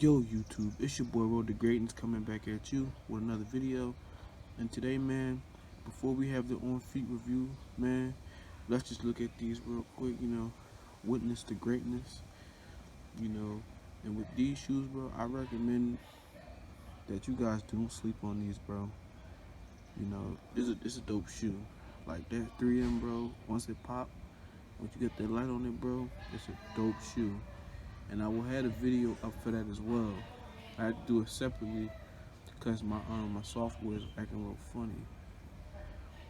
Yo YouTube, it's your boy Road to Greatness coming back at you with another video. And today, man, before we have the on feet review, man, let's just look at these real quick, witness to greatness, and with these shoes, bro, I recommend that you guys don't sleep on these, bro. It's a dope shoe. Like that 3M, bro, once it pop, once you get that light on it, bro, it's a dope shoe. And I will have a video up for that as well. I had to do it separately because my software is acting real funny.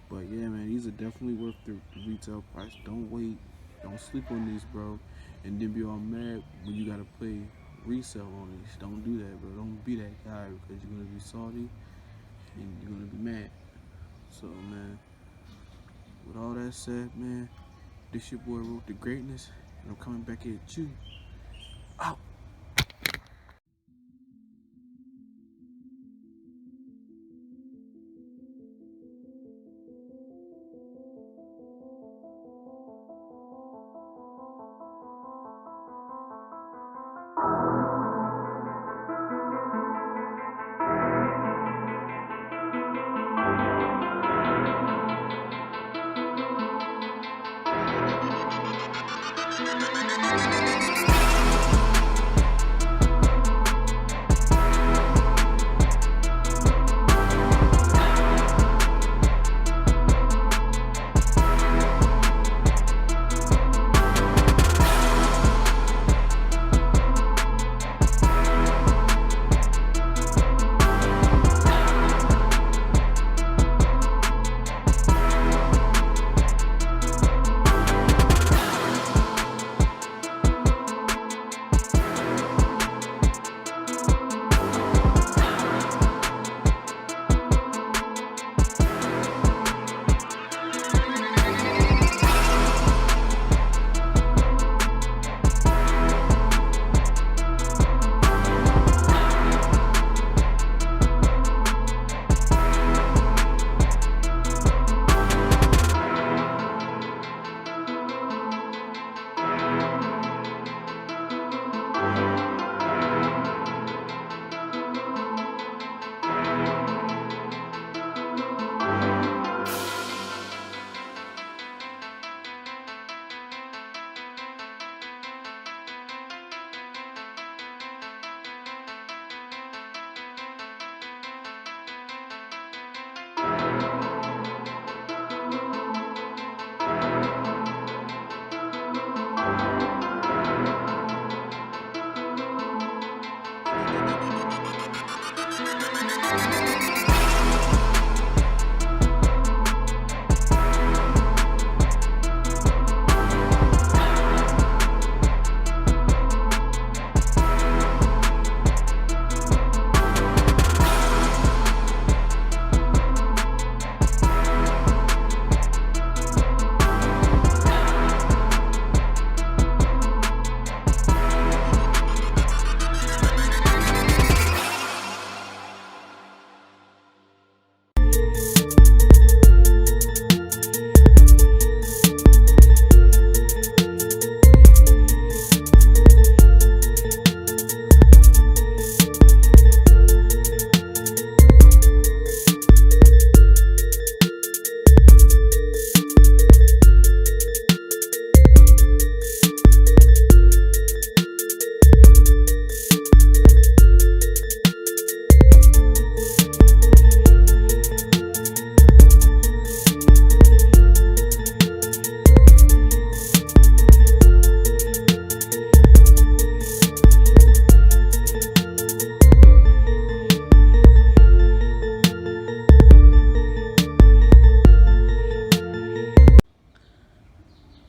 But yeah, man, these are definitely worth the retail price. Don't wait, don't sleep on these, bro, and then be all mad when you gotta pay resale on these. Don't do that, bro. Don't be that guy because you're gonna be salty and you're gonna be mad. So, man, with all that said, man, this your boy Road to Greatness, and I'm coming back at you. Out.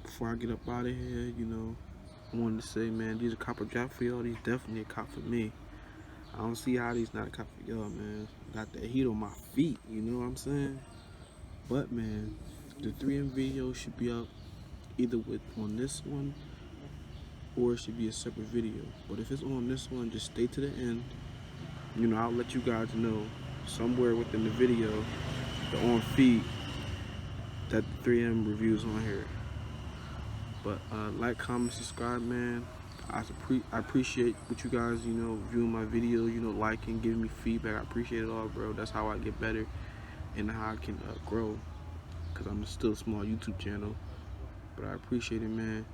Before I get up out of here, I wanted to say, man, these are copper drop for y'all. These definitely a cop for me. I don't see how these not a cop for y'all, man. Got that heat on my feet, you know what I'm saying? But, man, the 3M video should be up either on this one or it should be a separate video. But if it's on this one, just stay to the end. I'll let you guys know somewhere within the video, the on feed, that the 3M reviews on here. But like, comment, subscribe, man. I appreciate what you guys, viewing my video, liking, giving me feedback. I appreciate it all, bro. That's how I get better and how I can grow. Because I'm still a small YouTube channel. But I appreciate it, man.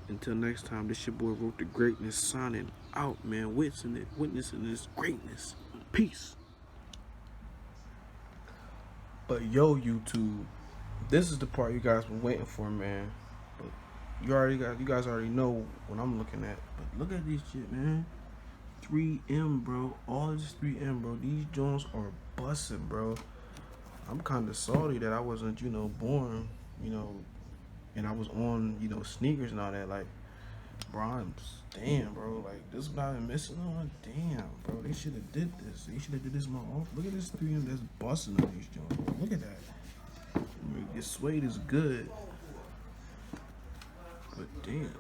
Until next time, this your boy Wrote the Greatness signing out, man. Witnessing this greatness. Peace. But yo, YouTube, this is the part you guys been waiting for, man. But you guys already know what I'm looking at. But look at this shit, man. 3M, bro. All this 3M, bro. These joints are busting, bro. I'm kind of salty that I wasn't, born, and I was on, sneakers and all that. Like, bro, damn, bro. Like, this is what I've been missing on. Damn, bro. They should have did this. They should have did this more often. Look at this 3M that's busting on these joints, bro. Look at that. I mean, this suede is good, but damn.